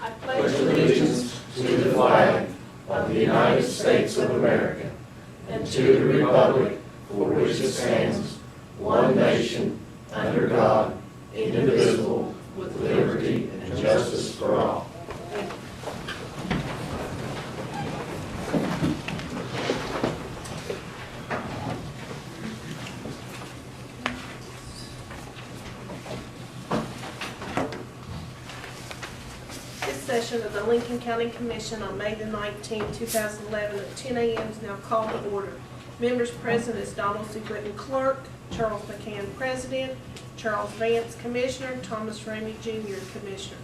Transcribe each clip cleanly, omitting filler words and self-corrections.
I pledge allegiance to the flag of the United States of America and to the republic for which it stands, one nation, under God, indivisible, with liberty and justice for all. Session of the Lincoln County Commission on May the 19th, 2011 at 10 a.m. is now called to order. Members present is Donald C. Britton, Clerk, Charles McCann, President, Charles Vance, Commissioner, Thomas Ramey, Jr., Commissioner.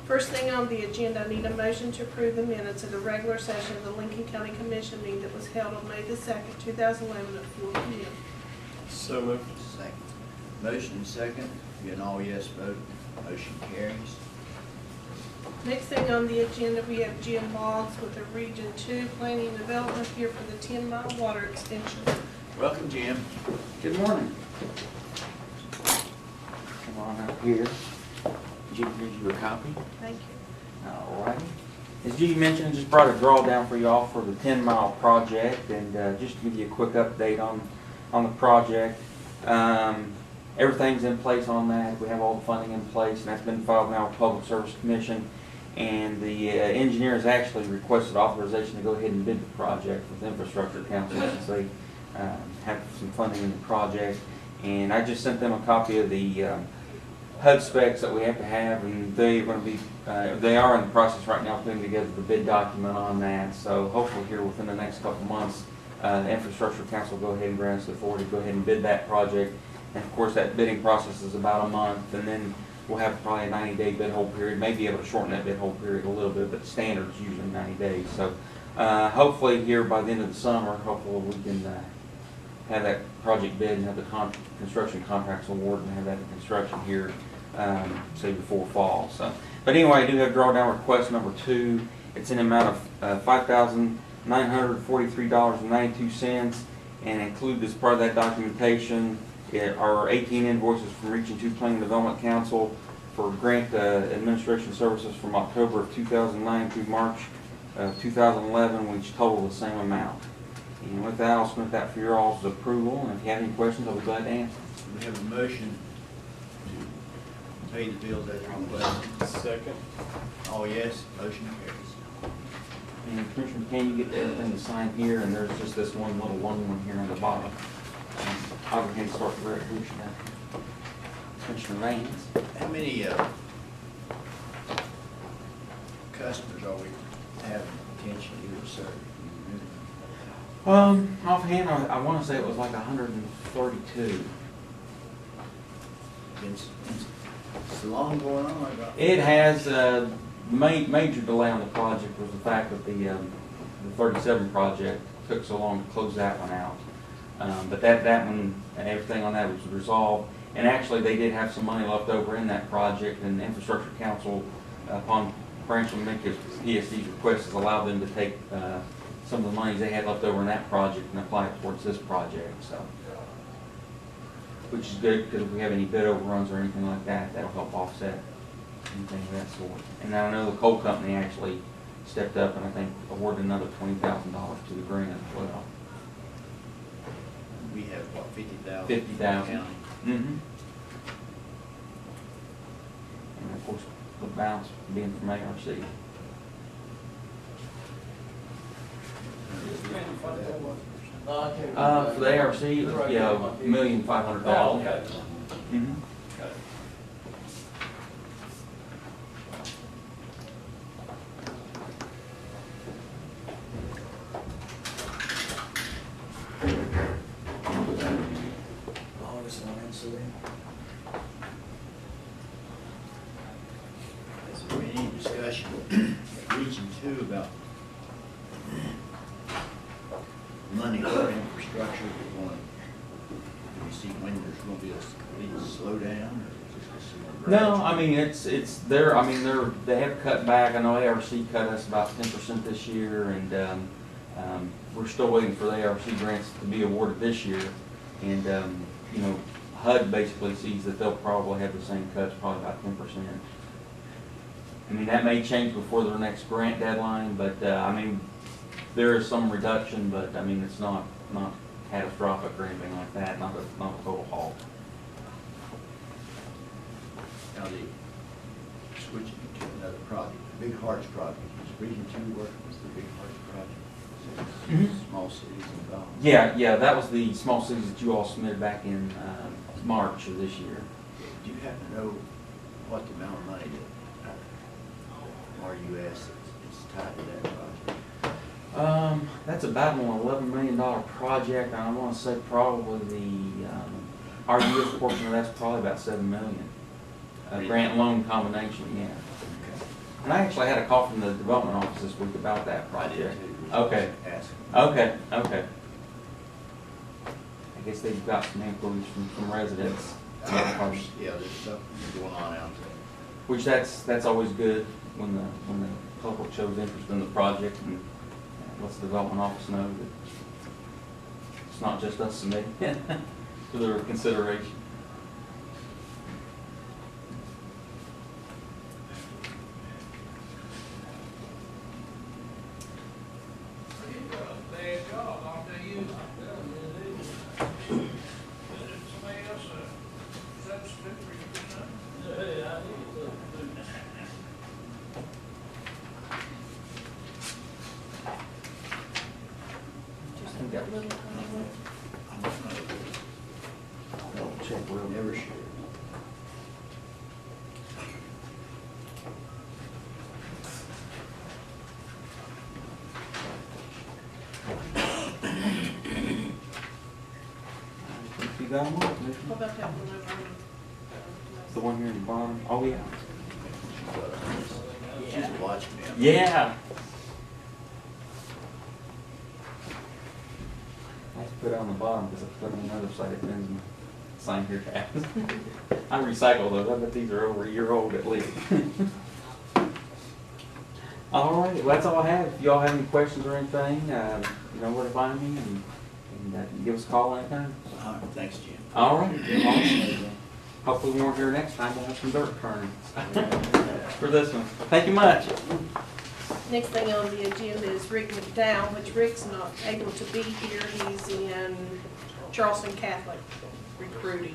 First thing on the agenda, I need a motion to approve the minutes of the regular session of the Lincoln County Commission meeting that was held on May the 2nd, 2011 at 4 p.m. So moved. Second. Motion and second. Be an all yes vote. Motion carries. Next thing on the agenda, we have Jim Boggs with the Region 2 Planning and Development here for the 10-mile water extension. Welcome, Jim. Good morning. Come on up here. Judy, here's your copy. Thank you. All right. As Judy mentioned, I just brought a drawdown for you all for the 10-mile project, and just to give you a quick update on the project. Everything's in place on that. We have all the funding in place, and that's been filed now with Public Service Commission. And the engineer has actually requested authorization to go ahead and bid the project with Infrastructure Council since they have some funding in the project. And I just sent them a copy of the HUD specs that we have to have, and they are in the process right now of putting together the bid document on that. So hopefully here within the next couple months, the Infrastructure Council will go ahead and grant us the authority to go ahead and bid that project. And of course that bidding process is about a month, and then we'll have probably a 90-day bid hold period. May be able to shorten that bid hold period a little bit, but the standard is usually 90 days. So hopefully here by the end of the summer, hopefully we can have that project bid and have the construction contracts awarded and have that in construction here, say before fall. So, but anyway, I do have drawdown request number 2. It's in the amount of $5,943.92, and include as part of that documentation are 18 invoices from Region 2 Planning Development Council for grant administration services from October of 2009 through March of 2011, which total the same amount. And with that, I'll submit that for your all's approval, and if you have any questions, I'll be glad to answer. We have a motion to pay the bills as requested. Second. All yes. Motion carries. And Commissioner, can you get everything to sign here? And there's just this one little one here on the bottom. I'll go ahead and start the resolution now. Commissioner Vance. How many customers are we having potentially here, sir? Offhand, I want to say it was like 132. It's so long going on. It has major delay on the project was the fact that the 37 project took so long to close that one out. But that one, everything on that was resolved. And actually, they did have some money left over in that project, and the Infrastructure Council, upon Branch and Memphis PSD's request, has allowed them to take some of the monies they had left over in that project and apply it towards this project. So, which is good, because if we have any bid overruns or anything like that, that'll help offset anything of that sort. And I know the coal company actually stepped up and I think awarded another $20,000 to the grant as well. We have what, 50,000? 50,000. And of course, the balance being from ARC. For the ARC, yeah, $1,500,000. Oh, okay. Is there any discussion at Region 2 about money for infrastructure? Do we see when there's going to be a slowdown, or is this just more No, gradual? I mean they have cut back. I know ARC cut us about 10% this year, and we're still waiting for the ARC grants to be awarded this year. And you know, HUD basically sees that they'll probably have the same cuts, probably about 10%. I mean, that may change before their next grant deadline, but, I mean, there is some reduction, but, I mean, it's not catastrophic or anything like that, not a total halt. Now, switching to another project, the Big Hearts project, is Region 2 working with the Big Hearts project? Mhm. Small cities involved? Yeah, that was the small cities that you all submitted back in, March of this year. Do you happen to know what the amount of money that RUS is tied to that project? That's about an $11 million project. I want to say probably the, RUS portion of that's probably about $7 million. Grant loan combination, yeah. Okay. And I actually had a call from the development office this week about that I did project. too. Okay. Asking. Okay. I guess they've got some inquiries from residents. Yeah, there's stuff going on out there. Which that's always good when the public shows interest in the project and lets the development office know that it's not just us submitting for their consideration. Bad job, I'll tell you. Somebody else, substitute for you, son? Yeah, I need Just a little. I'm not gonna Double check real never share. If you got them all, What about that one over on? the one here in the bottom. Oh, yeah. She's watching me. Yeah. I have to put it on the bottom because I put it on the other side, it bends my sign here tabs. I recycle those, I bet these are over a year old at least. All right, well, that's all I have. If y'all have any questions or anything, you know where to find me, and give us a call anytime. All right, thanks, Jim. All right, awesome. Hopefully we won't hear next time, we'll have some dirt turning for this one. Thank you much. Next thing on the agenda is Rick McDowell, which Rick's not able to be here. He's in Charleston Catholic recruiting.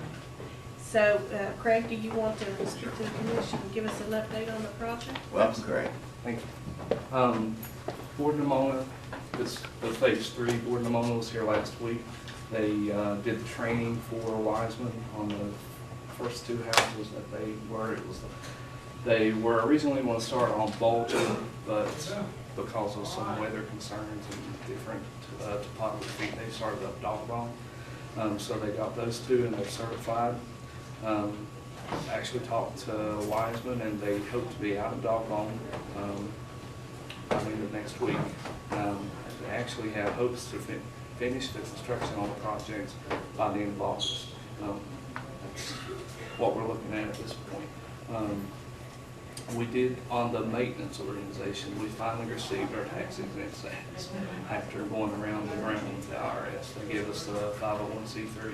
So Craig, do you want to speak to the commission and give us an update on the project? Welcome, Craig. Thank you. Board Nimona, this, the phase 3, Board Nimona was here last week. They did the training for Wiseman on the first 2 houses that they were originally going to start on Bolton, but because of some weather concerns and different topography, they started up Dogbone. So they got those 2 and they're certified. Actually talked to Wiseman and they hope to be out of Dogbone by the end of next week. They actually have hopes to finish the construction on the project by the end of August. That's what we're looking at this point. We did, on the maintenance organization, we finally received our tax exempt status after going around and around with the IRS. They gave us the 501c3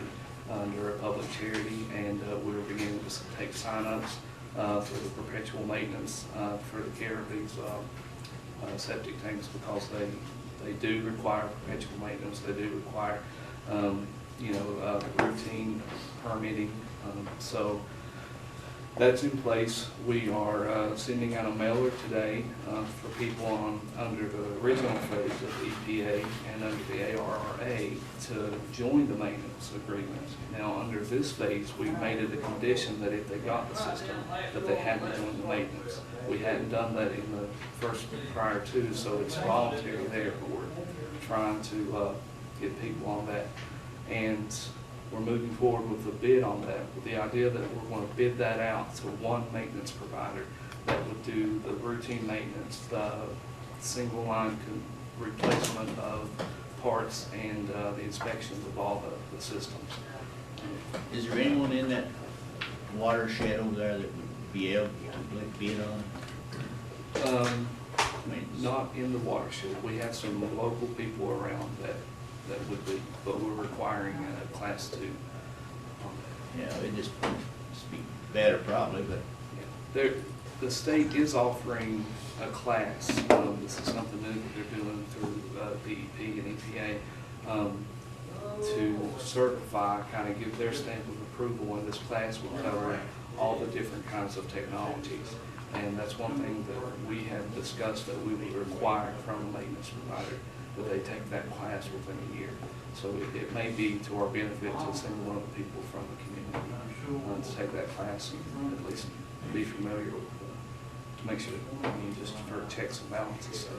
under a public charity, and we were beginning to take sign-ups for the perpetual maintenance for the care of these septic tanks, because they do require perpetual maintenance. They do require routine permitting. So that's in place. We are sending out a mailer today for people under the original phase of the EPA and under the ARRA to join the maintenance agreement. Now, under this phase, we made it a condition that if they got the system, that they had to join the maintenance. We hadn't done that in the first prior to, so it's voluntary there, but we're trying to get people on that. And we're moving forward with a bid on that, with the idea that we're going to bid that out to one maintenance provider that would do the routine maintenance, the single line replacement of parts, and the inspections of all the systems. Is there anyone in that watershed over there that would be able to bid on? Not in the watershed. We have some local people around that would be, but we're requiring a class 2. Yeah, it'd just be better probably, but. There, The state is offering a class. This is something new that they're doing through DEP and EPA to certify, kind of give their stamp of approval, and this class will cover all the different kinds of technologies. And that's one thing that we have discussed that we would require from a maintenance provider, that they take that class within a year. So it may be to our benefit to send one of the people from the community to take that class and at least be familiar with, to make sure, just for checks and balances. So,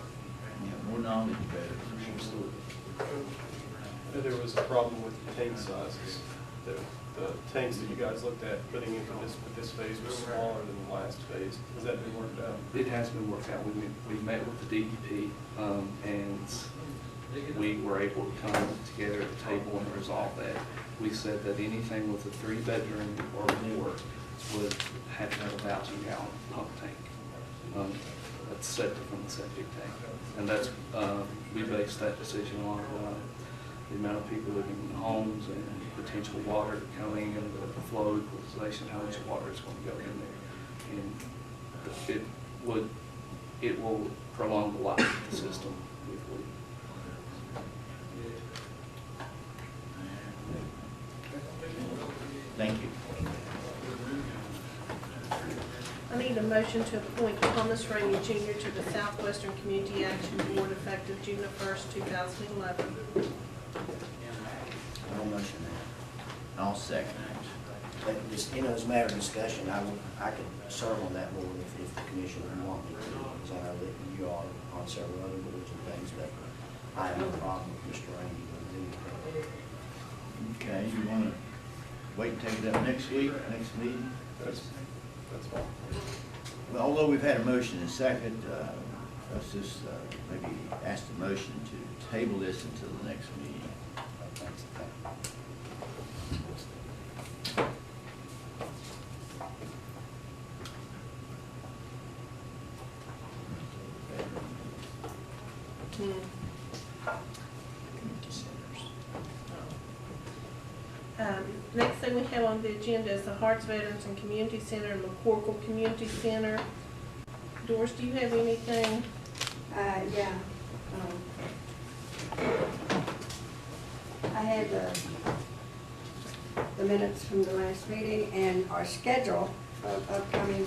Yeah, more knowledge, better. absolutely. There was a problem with the tank sizes. The tanks that you guys looked at putting into this phase was smaller than the last phase. Has that been worked out? It has been worked out. We met with the DEP, and we were able to come together at the table and resolve that. We said that anything with a 3-bedroom or more would have to have a 1,000-gallon pump tank. That's separate from the septic tank. And that's, we based that decision on the amount of people living in homes and potential water coming and the flow equalization, how much water is going to go in there. And it will prolong the life of the system, we believe. Thank you. I need a motion to appoint Thomas Rainey Jr. to the Southwestern Community Action Board effective June 1st, 2011. I'll motion I'll second that. But just, as a matter of discussion, I could serve on that board if the commission would want me to. Because I know that you are on several other boards and things, but I have no problem with Mr. Rainey doing it. Okay, you want to wait and take it up next week, next meeting? That's fine. Well, although we've had a motion and a second, let's just maybe ask the motion to table this until the next meeting. Next thing we have on the agenda is the Hearts Veterans and Community Center and McCorkle Community Center. Doris, do you have anything? Yeah. I had the minutes from the last meeting and our schedule of upcoming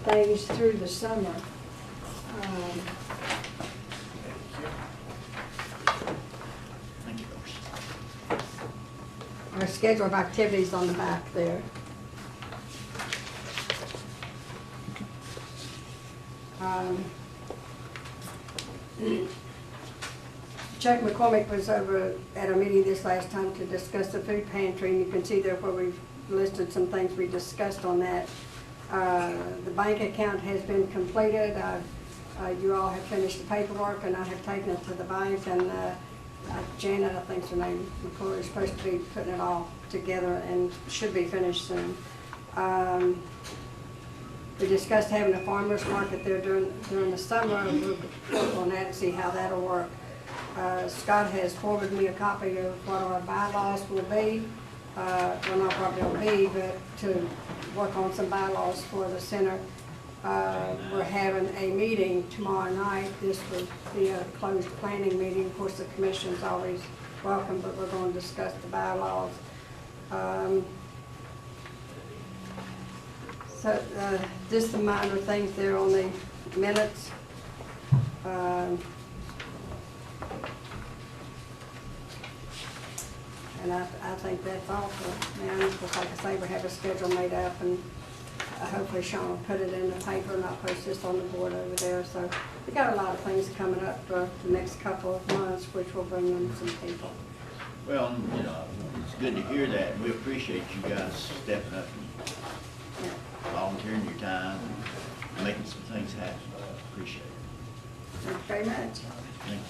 things through the summer. Thank you. Our schedule of activities on the back there. Chuck McCormick was over at a meeting this last time to discuss the food pantry, and you can see there where we've listed some things we discussed on that. The bank account has been completed. You all have finished the paperwork, and I have taken it to the bank, and Janet, I think's her name, McCoy, is supposed to be putting it all together and should be finished soon. We discussed having a farmer's market there during the summer. We'll work on that and see how that'll work. Scott has forwarded me a copy of what our bylaws will be. Well, not what they'll be, but to work on some bylaws for the center. We're having a meeting tomorrow night. This will be a closed planning meeting. Of course, the commission's always welcome, but we're going to discuss the bylaws. So just the minor things there on the minutes. And I think that's all for now. Because like I say, we have a schedule made up, and hopefully Sean will put it in the paper and I'll post this on the board over there. So we got a lot of things coming up for the next couple of months, which will bring in some people. Well, it's good to hear that. We appreciate you guys stepping up and volunteering your time and making some things happen. Appreciate it. Thank you very much. Thank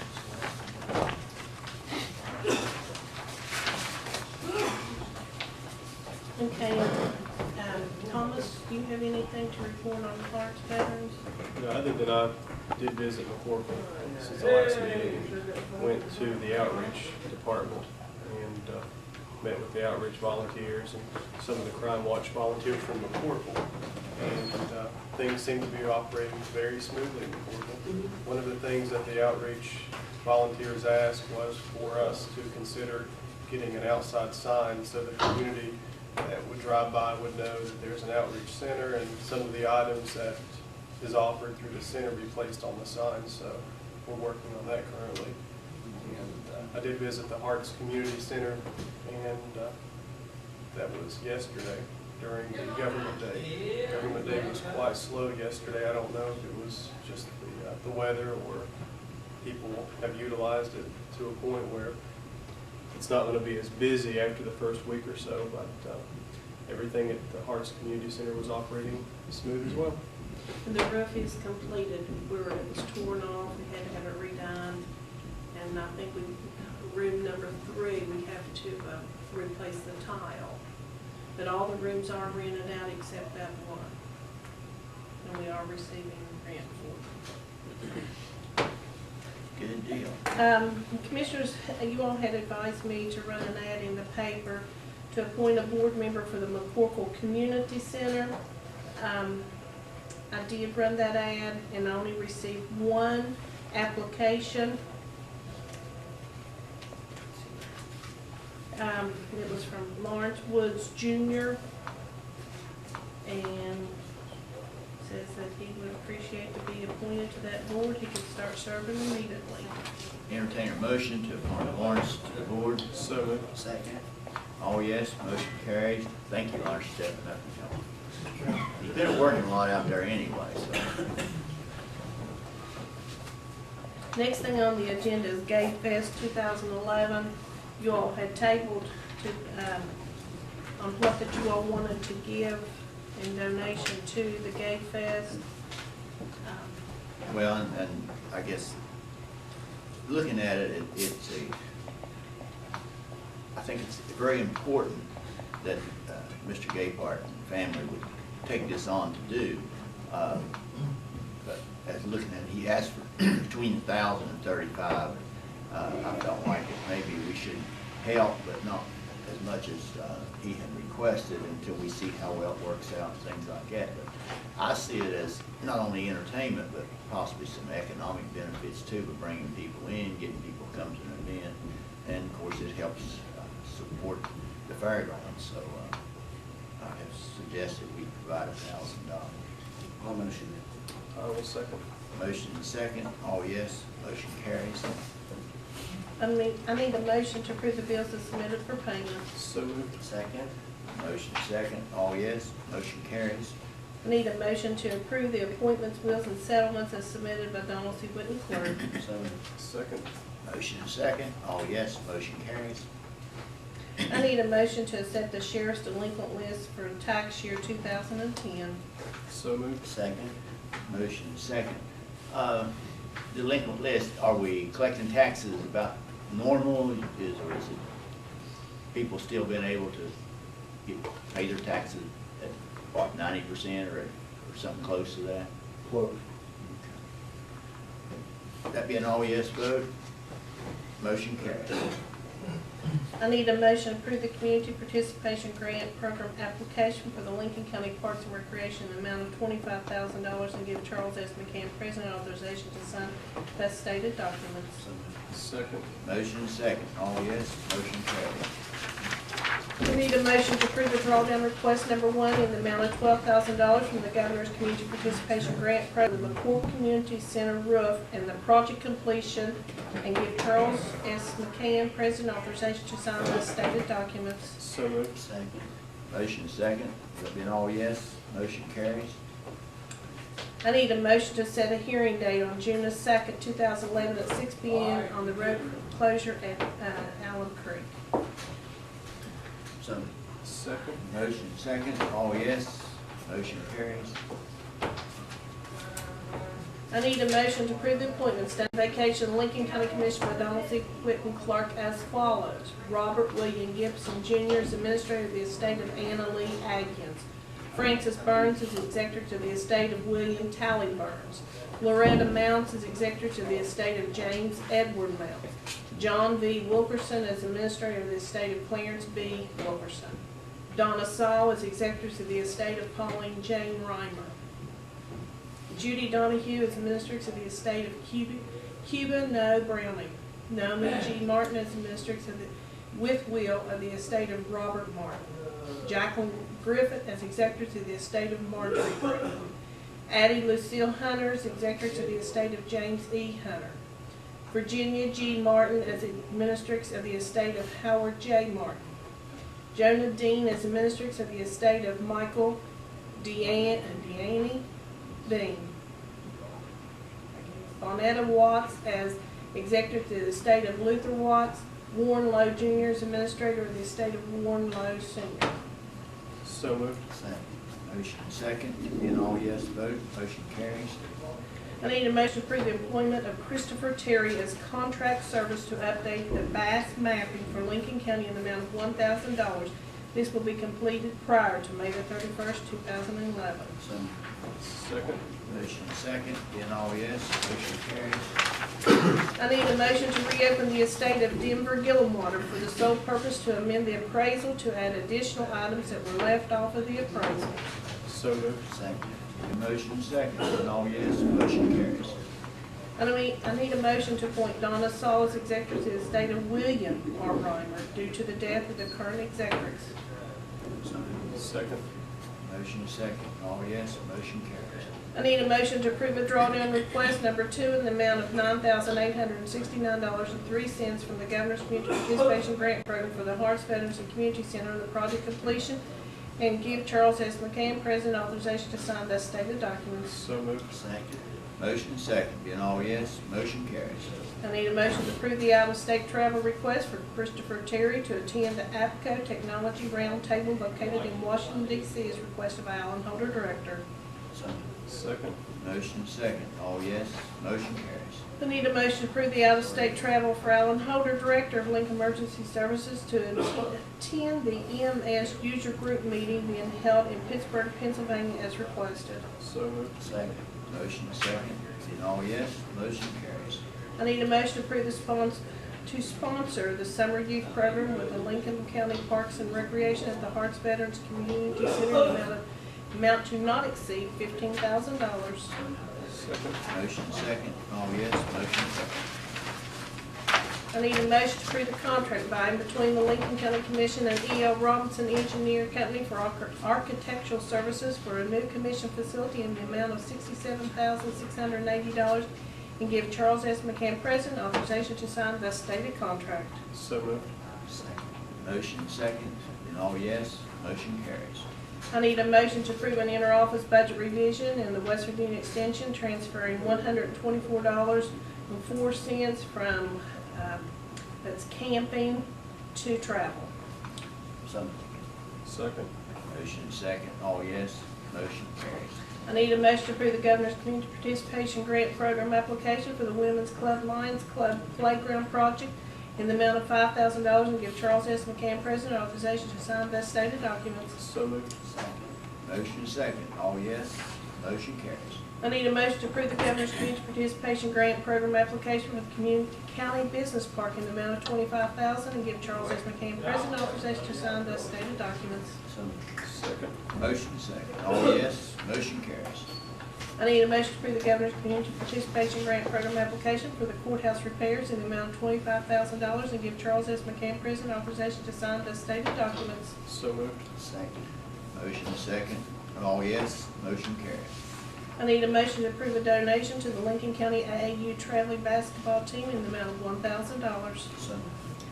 you. Okay, Thomas, do you have anything to report on Hearts Veterans? No, other than I did visit McCorkle since the last meeting, went to the outreach department and met with the outreach volunteers and some of the Crime Watch volunteers from McCorkle. And things seem to be operating very smoothly in Portland. One of the things that the outreach volunteers asked was for us to consider getting an outside sign so the community that would drive by would know that there's an outreach center and some of the items that is offered through the center be placed on the sign. So we're working on that currently. And I did visit the Hearts Community Center, and that was yesterday during the Government Day. Government Day was quite slow yesterday. I don't know if it was just the weather or people have utilized it to a point where it's not going to be as busy after the first week or so, but everything at the Hearts Community Center was operating smooth as well. And the roof is completed, where it was torn off, we had to have it redone, and I think room number 3, we have to replace the tile. But all the rooms are rented out except that one, and we are receiving grant for it. Good deal. Commissioners, you all had advised me to run an ad in the paper to appoint a board member for the McCorkle Community Center. I did run that ad and I only received 1 application. It was from Lawrence Woods Jr. and says that he would appreciate to be appointed to that board. He could start serving immediately. Entertain a motion to appoint Lawrence to the board. So moved. Second. All yes, motion carries. Thank you, Lawrence, for stepping up. He's been working a lot out there anyway, so. Next thing on the agenda is Gay Fest 2011. You all had tabled to, on what that you all wanted to give in donation to the Gay Fest. Well, and I guess, looking at it, I think it's very important that Mr. Gaypart and family would take this on to do. But as looking at it, he asked for between 1,000 and 35. I felt like maybe we should help, but not as much as he had requested until we see how well it works out and things like that. But I see it as not only entertainment, but possibly some economic benefits too, of bringing people in, getting people to come to an event, and of course it helps support the fairgrounds. So I have suggested we provide $1,000. I'll motion I will second. Motion and second, all yes, motion carries. I need a motion to approve the bills as submitted for payment. So moved. Second. Motion second, all yes, motion carries. I need a motion to approve the appointments, wills, and settlements as submitted by Donald C. Whitten Clerk. So moved. Second. Motion second, all yes, motion carries. I need a motion to accept the sheriff's delinquent list for tax year 2010. So moved. Second, motion second. Delinquent list, are we collecting taxes about normal, or is it people still been able to pay their taxes at what, 90% or something close to that? Close. That being all yes vote, motion carries. I need a motion to approve the community participation grant program application for the Lincoln County Parks and Recreation in the amount of $25,000 and give Charles S. McCann President authorization to sign best stated documents. Second. Motion second, all yes, motion carries. We need a motion to approve the drawdown request number 1 in the amount of $12,000 from the Governor's Community Participation Grant Program, the McCool Community Center roof, and the project completion, and give Charles S. McCann President authorization to sign the stated documents. So moved. Second. Motion second, that being all yes, motion carries. I need a motion to set a hearing date on June the 2nd, 2011 at 6 p.m. on the road closure at Allen Creek. So, Second. motion second, all yes, motion carries. I need a motion to approve the appointments to vacation Lincoln County Commissioner by Donald C. Whitten Clark as follows. Robert William Gibson Jr. is Administrator of the estate of Anna Lee Adkins. Francis Burns is Executor to the estate of William Tally Burns. Loretta Mounts is Executor to the estate of James Edward Mounts. John V. Wilkerson is Administrator of the estate of Clarence B. Wilkerson. Donna Saul is Executor to the estate of Pauline Jane Reimer. Judy Donahue as Administratrix of the Estate of Cuba No Browning. Naomi G. Martin as Administratrix of the with will of the estate of Robert Martin. Jacqueline Griffith as Executor to the estate of Marjorie Griffith. Addie Lucille Hunter as Executor to the estate of James E. Hunter. Virginia G. Martin as Administratrix of the estate of Howard J. Martin. Jonah Dean as Administratrix of the estate of Michael Deaney Dean. Bonetta Watts as Executor to the estate of Luther Watts. Warren Lowe Jr. as Administrator of the estate of Warren Lowe Sr. So moved. Second. Motion second, being all yes vote, motion carries. I need a motion to approve the employment of Christopher Terry as contract service to update the Bass mapping for Lincoln County in the amount of $1,000. This will be completed prior to May the 31st, 2011. So Second. motion second, being all yes, motion carries. I need a motion to reopen the estate of Denver Gillenwater for the sole purpose to amend the appraisal to add additional items that were left off of the appraisal. So moved. Second. Motion second, being all yes, motion carries. I need a motion to appoint Donna Saul as executor to the estate of William R. Reimer due to the death of the current executrix. So moved. Second. Motion second, all yes, motion carries. I need a motion to approve a drawdown request number 2 in the amount of $9,869.03 from the Governor's Community Participation Grant Program for the Hearts Veterans and Community Center on the project completion, and give Charles S. McCann, President, authorization to sign thus stated documents. So moved. Second. Motion second, being all yes, motion carries. I need a motion to approve the out-of-state travel request for Christopher Terry to attend the APCO Technology Roundtable located in Washington, D.C. as requested by Alan Holder, Director. So Second. motion second, all yes, motion carries. I need a motion to approve the out-of-state travel for Alan Holder, Director of Lincoln Emergency Services, to attend the EMS user group meeting being held in Pittsburgh, Pennsylvania as requested. So moved. Second. Motion second, being all yes, motion carries. I need a motion to approve to sponsor the summer youth program with the Lincoln County Parks and Recreation at the Hearts Veterans Community Center in the amount to not exceed $15,000. Second. Motion second, all yes, motion carries. I need a motion to approve the contract by and between the Lincoln County Commission and E.L. Robinson Engineer Company for architectural services for a new commission facility in the amount of $67,680, and give Charles S. McCann, President, authorization to sign the stated contract. So moved. Second. Motion second, being all yes, motion carries. I need a motion to approve an inter-office budget revision in the West Virginia Extension, transferring $124.04 from that's camping to travel. So Second. motion second, all yes, motion carries. I need a motion to approve the Governor's Community Participation Grant Program application for the Women's Club Lions Club Playground Project in the amount of $5,000, and give Charles S. McCann, President, authorization to sign thus stated documents. So moved. Second. Motion second, all yes, motion carries. I need a motion to approve the Governor's Community Participation Grant Program application for the Community County Business Park in the amount of $25,000, and give Charles S. McCann, President, authorization to sign thus stated documents. So Second. motion second, all yes, motion carries. I need a motion to approve the Governor's Community Participation Grant Program application for the courthouse repairs in the amount of $25,000, and give Charles S. McCann, President, authorization to sign the stated documents. So moved. Second. Motion second, all yes, motion carries. I need a motion to approve a donation to the Lincoln County AAU traveling basketball team in the amount of $1,000. So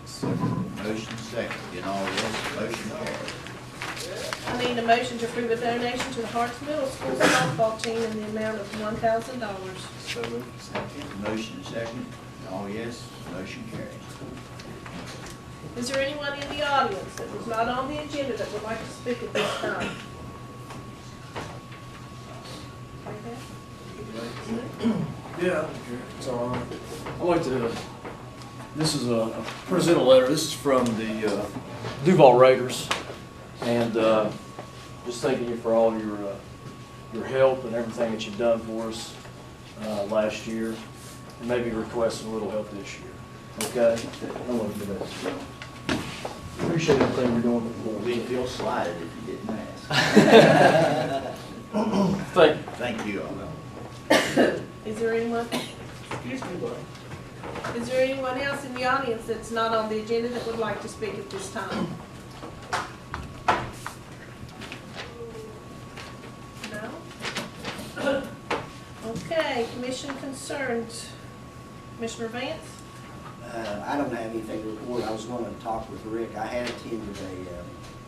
Second. motion second, being all yes, motion carries. I need a motion to approve a donation to the Harts Middle School softball team in the amount of $1,000. So moved. Second. Motion second, all yes, motion carries. Is there anyone in the audience that was not on the agenda that would like to speak at this time? Yeah, it's all right. I'd like to, this is a present a letter. This is from the Duval Raiders. And just thanking you for all your help and everything that you've done for us last year. And maybe requesting a little help this year. Okay? I love you for that. Appreciate everything you're doing for We'd me. feel slighted if you didn't ask. Thank you. Thank you all. Is there anyone, excuse me, Lord. Is there anyone else in the audience that's not on the agenda that would like to speak at this time? No? Okay, commission concerns. Commissioner Vance? I don't have anything to report. I was going to talk with Rick. I had attended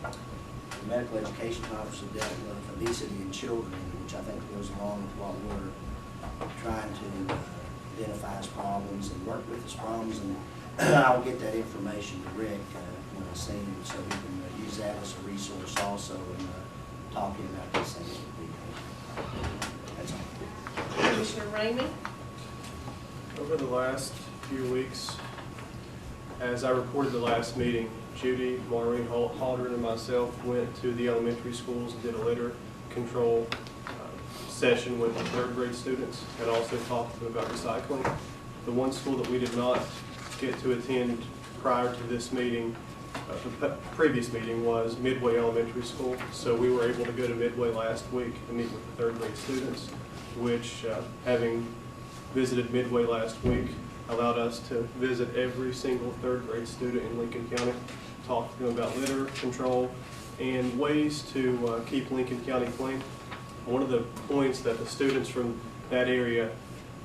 a medical education conference that dealt with obesity in children, which I think goes along with what we're trying to identify as problems and work with as problems. And I'll get that information to Rick when I see him, so we can use that as a resource also in talking about these things with people. That's all. Commissioner Ramey? Over the last few weeks, as I reported the last meeting, Judy, Maureen Halldren, and myself went to the elementary schools and did a litter control session with the third grade students and also talked to them about recycling. The one school that we did not get to attend prior to this meeting, the previous meeting, was Midway Elementary School. So we were able to go to Midway last week and meet with the third grade students, which, having visited Midway last week, allowed us to visit every single third grade student in Lincoln County, talk to them about litter control and ways to keep Lincoln County clean. One of the points that the students from that area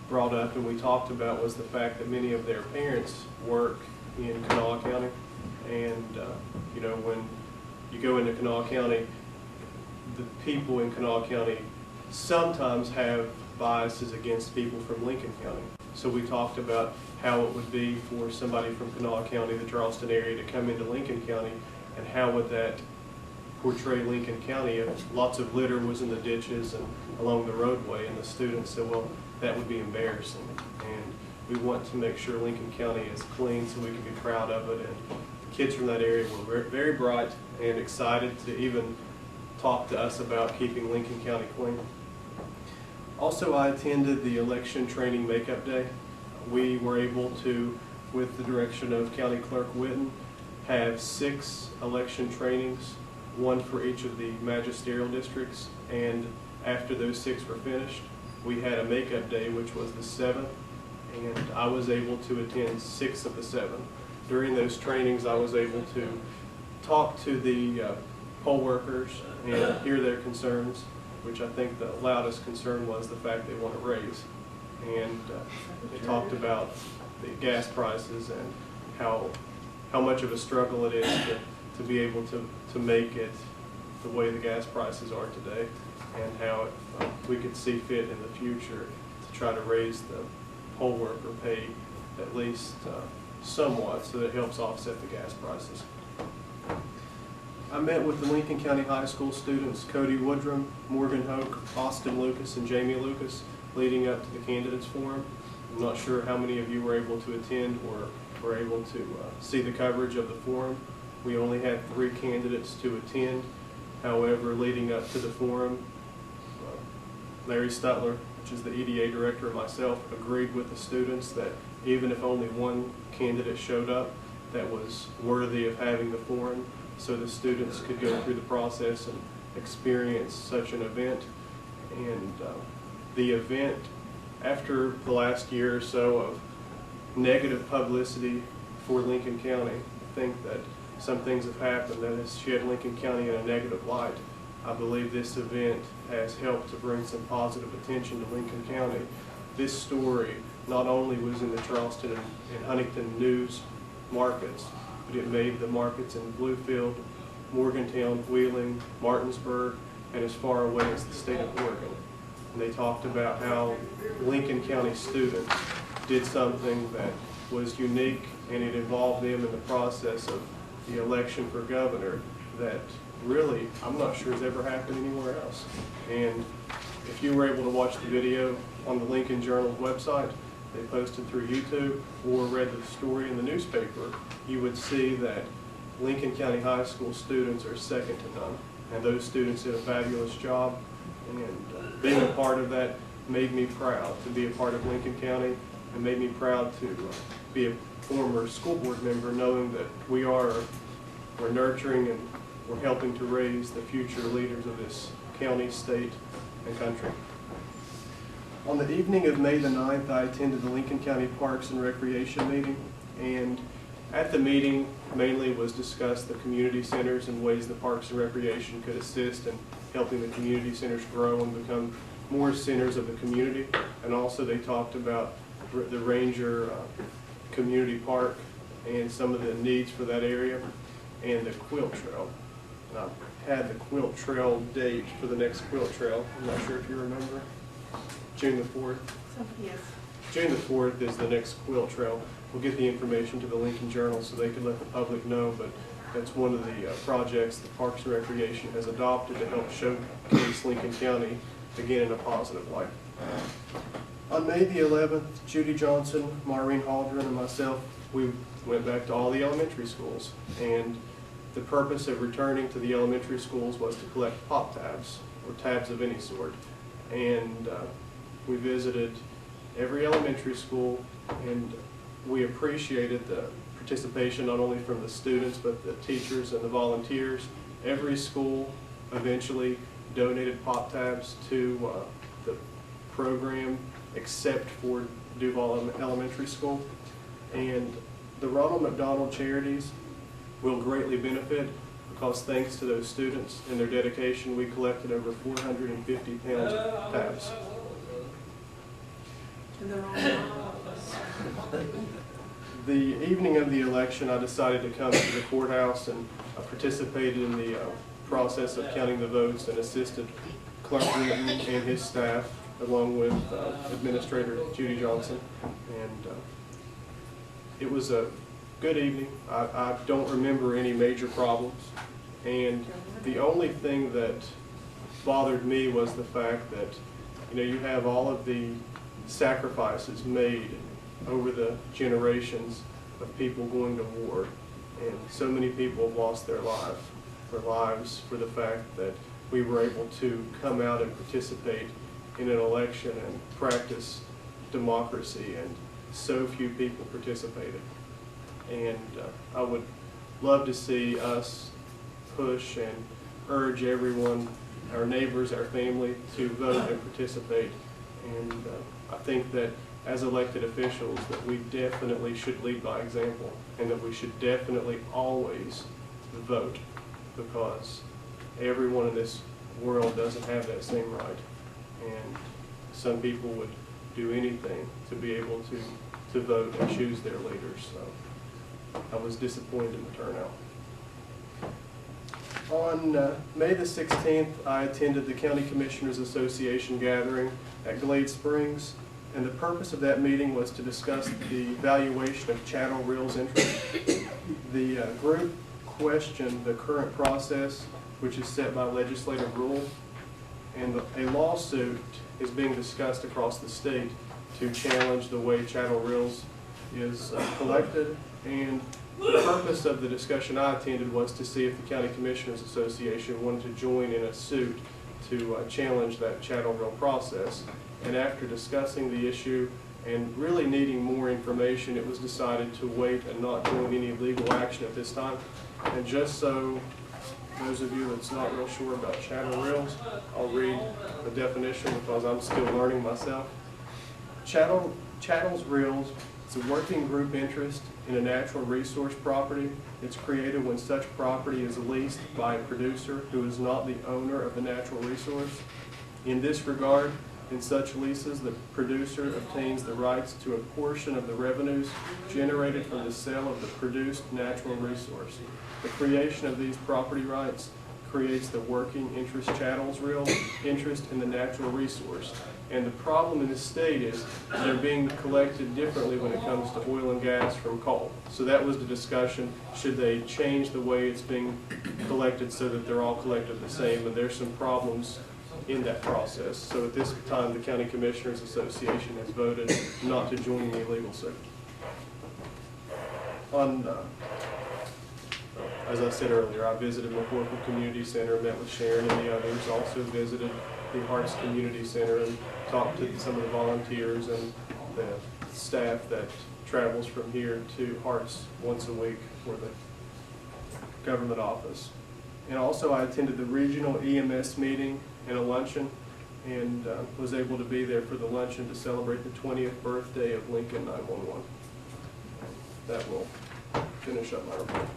brought up and we talked about was the fact that many of their parents work in Kanawha County. And, you know, when you go into Kanawha County, the people in Kanawha County sometimes have biases against people from Lincoln County. So we talked about how it would be for somebody from Kanawha County, the Charleston area, to come into Lincoln County, and how would that portray Lincoln County if lots of litter was in the ditches and along the roadway. And the students said, well, that would be embarrassing. And we want to make sure Lincoln County is clean so we can be proud of it. And kids from that area were very bright and excited to even talk to us about keeping Lincoln County clean. Also, I attended the election training makeup day. We were able to, with the direction of County Clerk Witten, have 6 election trainings, one for each of the magisterial districts. And after those 6 were finished, we had a makeup day, which was the 7th, and I was able to attend 6 of the 7. During those trainings, I was able to talk to the poll workers and hear their concerns, which I think the loudest concern was the fact they want a raise. And they talked about the gas prices and how much of a struggle it is to be able to make it the way the gas prices are today, and how we could see fit in the future to try to raise the poll worker pay at least somewhat so that it helps offset the gas prices. I met with the Lincoln County High School students, Cody Woodrum, Morgan Hoke, Austin Lucas, and Jamie Lucas, leading up to the candidates forum. I'm not sure how many of you were able to attend or were able to see the coverage of the forum. We only had 3 candidates to attend. However, leading up to the forum, Larry Stutler, which is the EDA director, and myself agreed with the students that even if only 1 candidate showed up, that was worthy of having the forum, so the students could go through the process and experience such an event. And the event, after the last year or so of negative publicity for Lincoln County, I think that some things have happened that has shed Lincoln County in a negative light. I believe this event has helped to bring some positive attention to Lincoln County. This story not only was in the Charleston and Huntington news markets, but it made the markets in Bluefield, Morgantown, Wheeling, Martinsburg, and as far away as the state of Oregon. And they talked about how Lincoln County students did something that was unique, and it involved them in the process of the election for governor that really, I'm not sure has ever happened anywhere else. And if you were able to watch the video on the Lincoln Journal website, they posted through YouTube, or read the story in the newspaper, you would see that Lincoln County High School students are second to none. And those students did a fabulous job. And being a part of that made me proud to be a part of Lincoln County, and made me proud to be a former school board member, knowing that we're nurturing and we're helping to raise the future leaders of this county, state, and country. On the evening of May the 9th, I attended the Lincoln County Parks and Recreation meeting, and at the meeting mainly was discussed the community centers and ways the Parks and Recreation could assist in helping the community centers grow and become more centers of the community. And also they talked about the Ranger Community Park and some of the needs for that area, and the quilt trail. And I had the quilt trail date for the next quilt trail. I'm not sure if you remember. June the 4th. Yes. June the 4th is the next quilt trail. We'll get the information to the Lincoln Journal so they can let the public know, but that's one of the projects that Parks and Recreation has adopted to help showcase Lincoln County again in a positive light. On May the 11th, Judy Johnson, Maureen Haldren, and myself, we went back to all the elementary schools, and the purpose of returning to the elementary schools was to collect pop tabs, or tabs of any sort. And we visited every elementary school, and we appreciated the participation not only from the students but the teachers and the volunteers. Every school eventually donated pop tabs to the program except for Duval Elementary School. And the Ronald McDonald Charities will greatly benefit because thanks to those students and their dedication, we collected over 450 pounds of tabs. The evening of the election, I decided to come to the courthouse, and I participated in the process of counting the votes and assisted Clerk Winton and his staff, along with Administrator Judy Johnson. And it was a good evening. I don't remember any major problems. And the only thing that bothered me was the fact that, you have all of the sacrifices made over the generations of people going to war, and so many people have lost their lives for the fact that we were able to come out and participate in an election and practice democracy, and so few people participated. And I would love to see us push and urge everyone, our neighbors, our family, to vote and participate. And I think that as elected officials that we definitely should lead by example, and that we should definitely always vote, because everyone in this world doesn't have that same right. And some people would do anything to be able to vote and choose their leaders. So I was disappointed in the turnout. On May the 16th, I attended the County Commissioners Association gathering at Glade Springs, and the purpose of that meeting was to discuss the valuation of chattel reels interest. The group questioned the current process, which is set by legislative rule, and a lawsuit is being discussed across the state to challenge the way chattel reels is collected. And the purpose of the discussion I attended was to see if the County Commissioners Association wanted to join in a suit to challenge that chattel reel process. And after discussing the issue and really needing more information, it was decided to wait and not join any legal action at this time. And just so those of you that's not real sure about chattel reels, I'll read the definition because I'm still learning myself. Chattel's reels is a working group interest in a natural resource property. It's created when such property is leased by a producer who is not the owner of the natural resource. In this regard, in such leases, the producer obtains the rights to a portion of the revenues generated from the sale of the produced natural resource. The creation of these property rights creates the working interest chattel's reel interest in the natural resource. And the problem in the state is they're being collected differently when it comes to oil and gas from coal. So that was the discussion. Should they change the way it's being collected so that they're all collected the same? And there's some problems in that process. So at this time, the County Commissioners Association has voted not to join the legal suit. As I said earlier, I visited McCorkle Community Center, met with Sharon and the others, also visited the Harts Community Center and talked to some of the volunteers and the staff that travels from here to Harts once a week for the government office. And also I attended the regional EMS meeting and a luncheon. and was able to be there for the luncheon to celebrate the 20th birthday of Lincoln 911. That will finish up my report.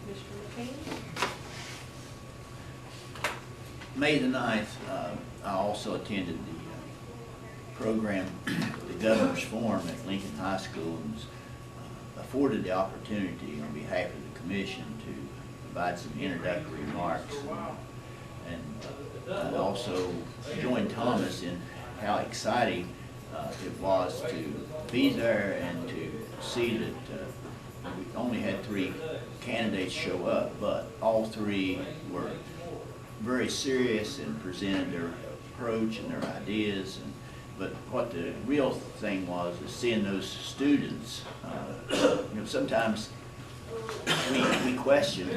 Commissioner McCain? May the 9th, I also attended the program, the Governor's Forum at Lincoln High School, and was afforded the opportunity on behalf of the commission to provide some introductory remarks. And I also joined Thomas in how exciting it was to be there and to see that we only had 3 candidates show up, but all 3 were very serious and presented their approach and their ideas. But what the real thing was is seeing those students. Sometimes we question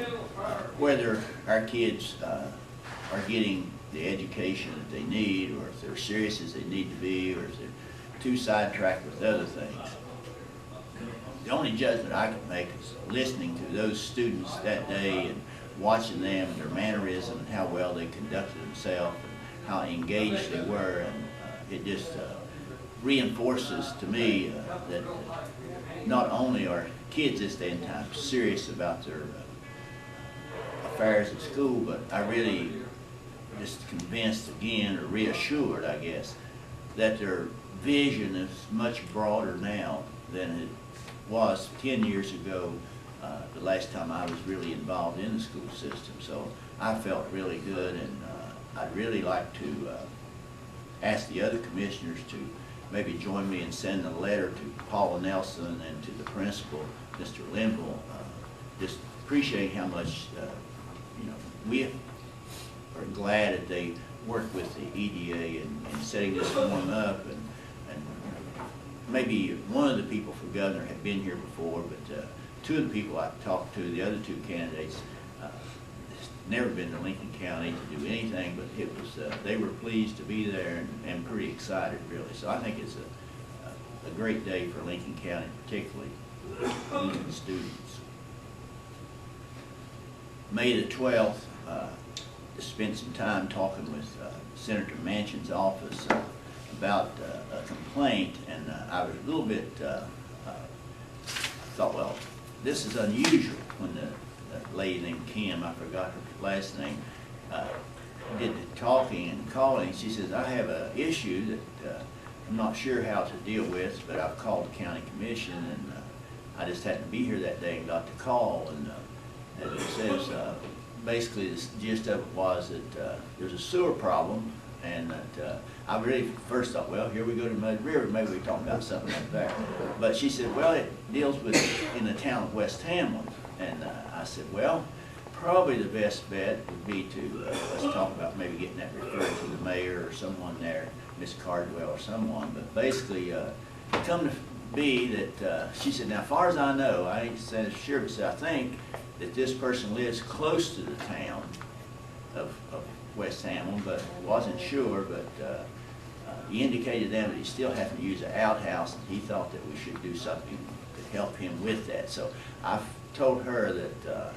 whether our kids are getting the education that they need, or if they're serious as they need to be, or if they're too sidetracked with other things. The only judgment I could make is listening to those students that day and watching them and their mannerism and how well they conducted themselves and how engaged they were. And it just reinforces to me that not only are kids this day and time serious about their affairs at school, but I really just convinced again, or reassured, I guess, that their vision is much broader now than it was 10 years ago, the last time I was really involved in the school system. So I felt really good, and I'd really like to ask the other commissioners to maybe join me in sending a letter to Paula Nelson and to the principal, Mr. Linville, just appreciating how much we are glad that they work with the EDA in setting this forum up, and maybe one of the people for governor had been here before, but 2 of the people I talked to, the other 2 candidates, never been to Lincoln County to do anything, but it was they were pleased to be there and pretty excited, really. So I think it's a great day for Lincoln County, particularly Lincoln students. May the 12th, spent some time talking with Senator Manchin's office about a complaint, and I was a little bit thought, well, this is unusual when the lady named Kim, I forgot her last name, did the talking and calling. She says, I have an issue that I'm not sure how to deal with, but I've called the county commission, and I just happened to be here that day and got the call. And it says, basically the gist of it was that there's a sewer problem, and that I really first thought, well, here we go to Mud River, maybe we're talking about something like that. But she said, well, it deals with in the town of West Hamlin. And I said, well, probably the best bet would be to, let's talk about maybe getting that referred to the mayor or someone there, Miss Cardwell or someone. But basically, it come to be that, she said, now, as far as I know, I ain't said sure, but I think that this person lives close to the town of West Hamlin, but wasn't sure. But he indicated then that he still had to use an outhouse, and he thought that we should do something to help him with that. So I told her that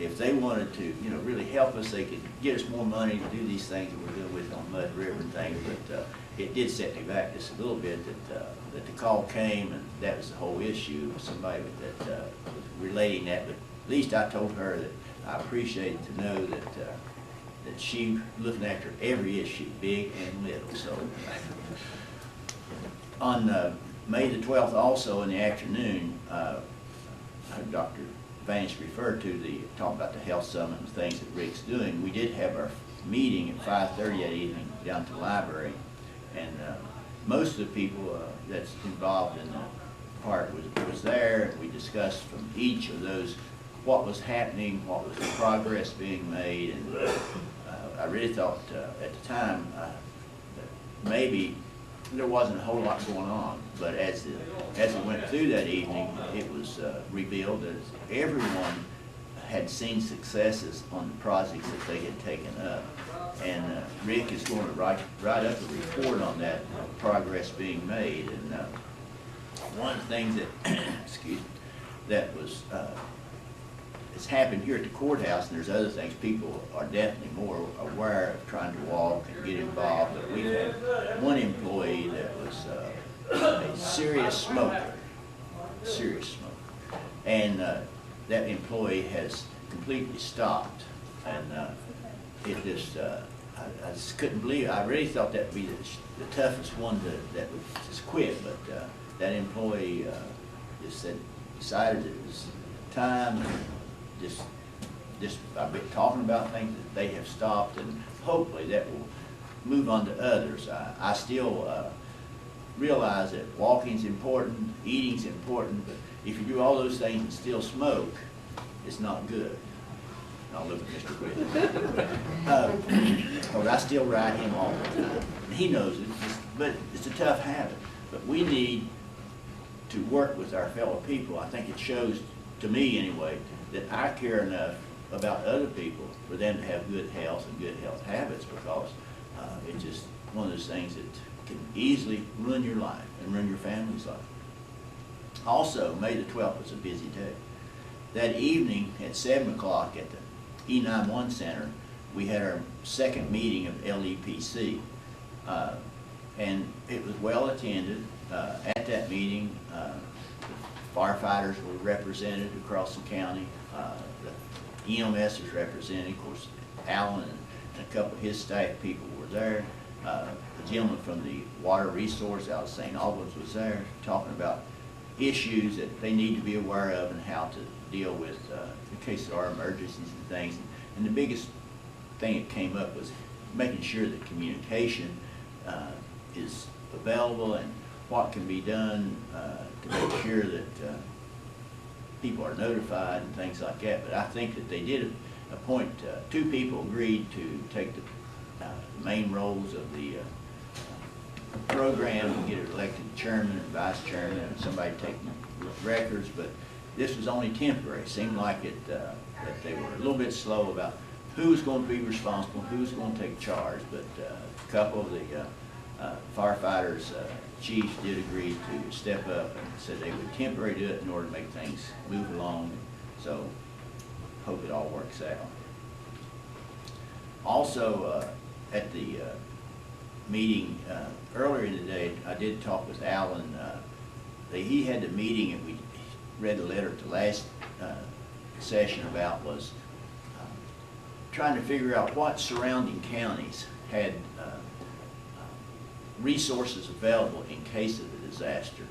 if they wanted to, really help us, they could get us more money to do these things that we're doing with on Mud River and things. But it did set me back just a little bit that the call came, and that was the whole issue. Somebody that was relating that, but at least I told her that I appreciated to know that that she looking after every issue, big and little. So on May the 12th, also in the afternoon, Dr. Vance referred to talking about the health summit and things that Rick's doing. We did have our meeting at 5:30 that evening down at the library, and most of the people that's involved in the part was there. And we discussed from each of those what was happening, what was the progress being made, and I really thought at the time that maybe there wasn't a whole lot going on, but as it went through that evening, it was revealed that everyone had seen successes on the projects that they had taken up, and Rick is going to write up a report on that progress being made. And one of the things that excuse me, that was it's happened here at the courthouse, and there's other things, people are definitely more aware of trying to walk and get involved. But we've had one employee that was a serious smoker, and that employee has completely stopped, and it just, I just couldn't believe it. I really thought that would be the toughest one that would just quit, but that employee just decided it was time, just I've been talking about things that they have stopped, and hopefully that will move on to others. I still realize that walking's important, eating's important, but if you do all those things and still smoke, it's not good. I'll look at Mr. Whitten. Because I still ride him all the time. And he knows it, but it's a tough habit. But we need to work with our fellow people. I think it shows, to me anyway, that I care enough about other people for them to have good health and good health habits, because it's just one of those things that can easily ruin your life and ruin your family's life. Also, May the 12th was a busy day. That evening at 7 o'clock at the E91 Center, we had our second meeting of LEPC, and it was well attended. At that meeting, the firefighters were represented across the county. The EMS was represented. Of course, Alan and a couple of his staff people were there. The gentleman from the Water Resource out of St. Albans was there, talking about issues that they need to be aware of and how to deal with in case there are emergencies and things. And the biggest thing that came up was making sure that communication is available and what can be done to make sure that people are notified and things like that. But I think that they did appoint, two people agreed to take the main roles of the program and get elected chairman and vice chairman and somebody taking records. But this was only temporary. It seemed like that they were a little bit slow about who's going to be responsible, who's going to take charge. But a couple of the firefighters, chiefs did agree to step up and said they would temporarily do it in order to make things move along. So hope it all works out. Also, at the meeting earlier today, I did talk with Alan. He had the meeting, and we read the letter at the last session about was trying to figure out what surrounding counties had resources available in case of a disaster.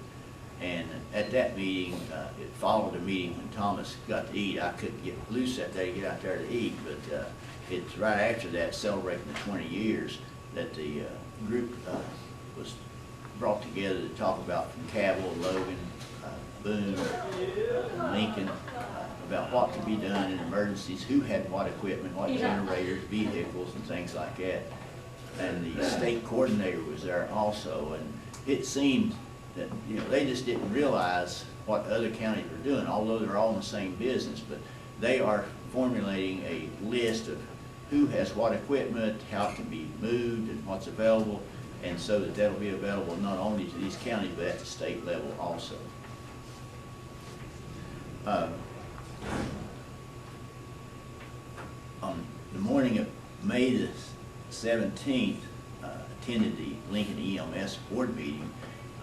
And at that meeting, it followed a meeting when Thomas got to eat. I couldn't get loose that day to get out there to eat, but it's right after that, celebrating the 20 years, that the group was brought together to talk about from Cabell, Logan, Boone, Lincoln, about what could be done in emergencies, who had what equipment, what generators, vehicles, and things like that. And the state coordinator was there also, and it seemed that, you know, they just didn't realize what other counties were doing, although they're all in the same business. But they are formulating a list of who has what equipment, how it can be moved, and what's available, and so that that'll be available not only to these counties, but at the state level also. On the morning of May the 17th, attended the Lincoln EMS board meeting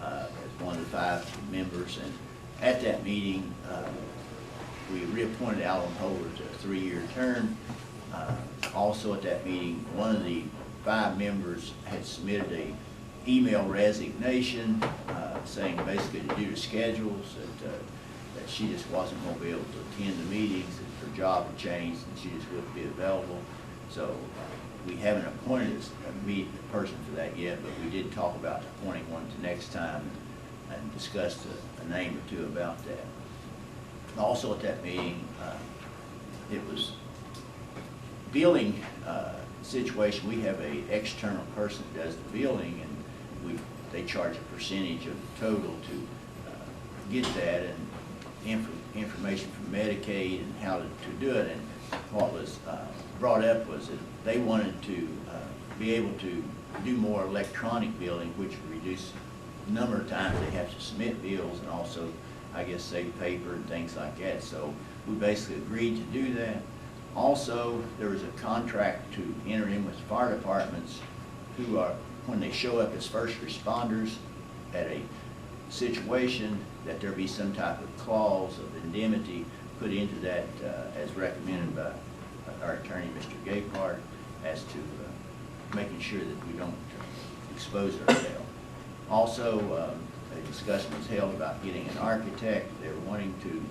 as one of the 5 members, and at that meeting we reappointed Alan Holder to a 3-year term. Also at that meeting, one of the 5 members had submitted a email resignation saying basically due to schedules that she just wasn't going to be able to attend the meetings, and her job had changed and she just wouldn't be available. So we haven't appointed a person for that yet, but we did talk about appointing one to next time and discussed a name or two about that. Also at that meeting, it was billing situation. We have a external person that does the billing, and they charge a percentage of the total to get that, and information from Medicaid and how to do it. And what was brought up was that they wanted to be able to do more electronic billing, which would reduce the number of times they have to submit bills, and also, I guess, save paper and things like that. So we basically agreed to do that. Also, there was a contract to enter in with fire departments who are, when they show up as first responders at a situation, that there be some type of clause of indemnity put into that as recommended by our attorney, Mr. Gaypart, as to making sure that we don't expose ourselves. Also, a discussion was held about getting an architect. They were wanting to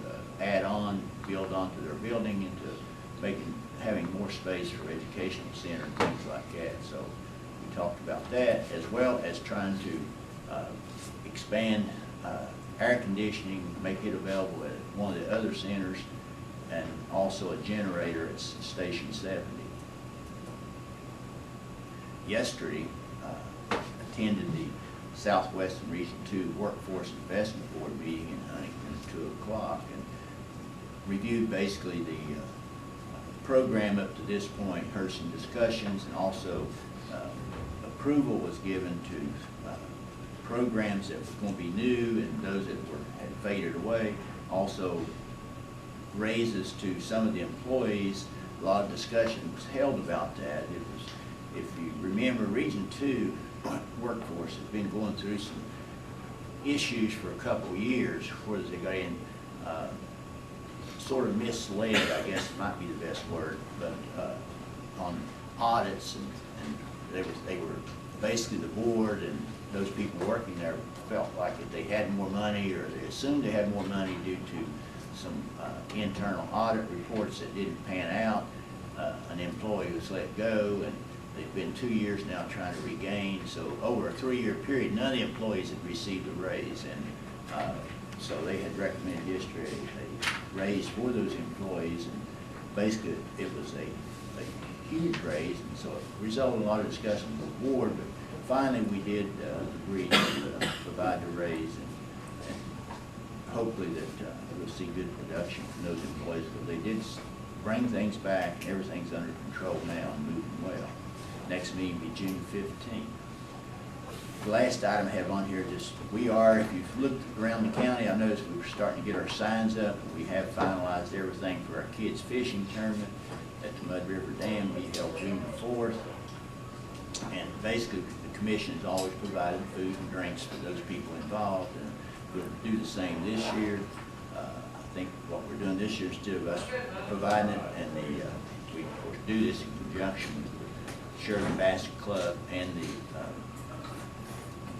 add on, build onto their building into having more space for educational center and things like that. So we talked about that, as well as trying to expand air conditioning, make it available at one of the other centers, and also a generator at Station 70. Yesterday, attended the Southwestern Region 2 Workforce Investment Board meeting in Huntington at 2 o'clock, and reviewed basically the program up to this point, heard some discussions, and also approval was given to programs that were going to be new and those that had faded away. Also raises to some of the employees. A lot of discussion was held about that. It was, if you remember, Region 2 workforce has been going through some issues for a couple of years where they got in sort of misled, I guess might be the best word, but on audits, and they were basically, the board and those people working there felt like that they had more money, or they assumed they had more money due to some internal audit reports that didn't pan out. An employee was let go, and they've been 2 years now trying to regain. So over a 3-year period, none of the employees had received a raise, and so they had recommended yesterday a raise for those employees, and basically it was a huge raise, and so it resulted in a lot of discussion with the board, but finally we did agree to provide the raise, and hopefully that we'll see good production from those employees, because they did bring things back. Everything's under control now and moving well. Next meeting will be June 15th. The last item I have on here, just if you've looked around the county, I noticed we were starting to get our signs up. We have finalized everything for our kids' fishing tournament at the Mud River Dam. We held June the 4th. And basically, the commission has always provided food and drinks for those people involved, and we'll do the same this year. I think what we're doing this year, instead of us providing it, and we of course do this in conjunction with the Sheridan Basket Club and the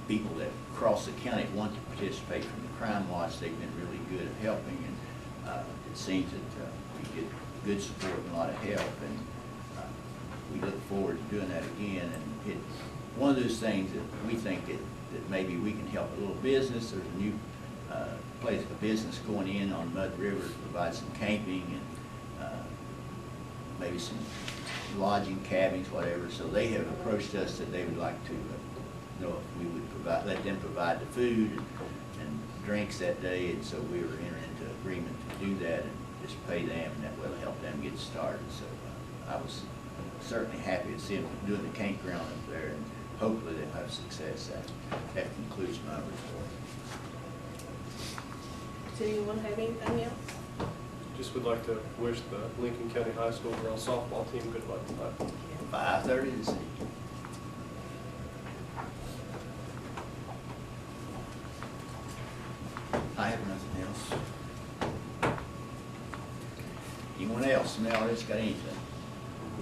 people that across the county want to participate from the Crime Watch. They've been really good at helping, and it seems that we get good support and a lot of help, and we look forward to doing that again. And one of those things that we think that maybe we can help a little business. There's a new place, a business going in on Mud River to provide some camping and maybe some lodging, cabins, whatever. So they have approached us that they would like to know if we would let them provide the food and drinks that day, and so we were entering into agreement to do that and just pay them, and that will help them get started. So I was certainly happy to see them doing the campground up there, and hopefully they'll have success. That concludes my report. Does anyone have anything else? Just would like to wish the Lincoln County High School girls softball team good luck tonight. 5:30 this evening. I have nothing else. Anyone else from the audience got anything?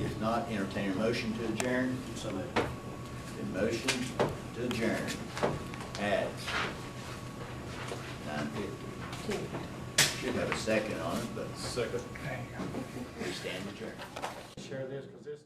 If not, entertain a motion to adjourn. So moved. The motion to adjourn at 9:50. Should have a second on it, but Second. we stand adjourned. Share this, because this